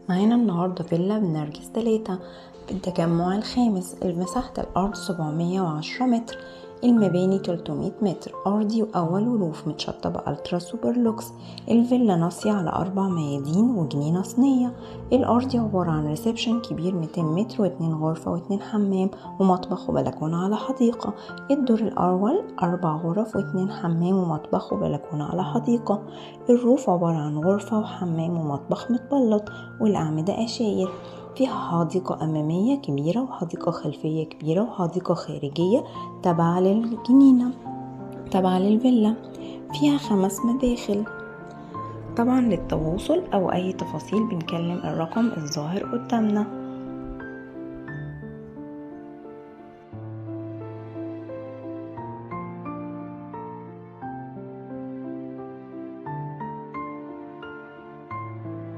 معانا النهاردة فيلا بنرجس 3 في التجمع الخامس. مساحة الأرض 710 متر، المباني 300 متر أرضي وأول وروف، متشطبة ألترا سوبر لوكس. الفيلا ناصية على 4 ميادين وجنينة صينية. الأرضي عبارة عن ريسبشن كبير 200 متر و2 غرفة و2 حمام ومطبخ وبلكونة على حديقة. الدور الأول 4 غرف و2 حمام ومطبخ وبلكونة على حديقة. الروف عبارة عن غرفة وحمام ومطبخ متبلط والأعمدة أشاير. فيها حديقة أمامية كبيرة وحديقة خلفية كبيرة وحديقة خارجية تابعة للجنينة تابعة للفيلا. فيها 5 مداخل. طبعا للتواصل أو أي تفاصيل بنكلم الرقم الظاهر قدامنا.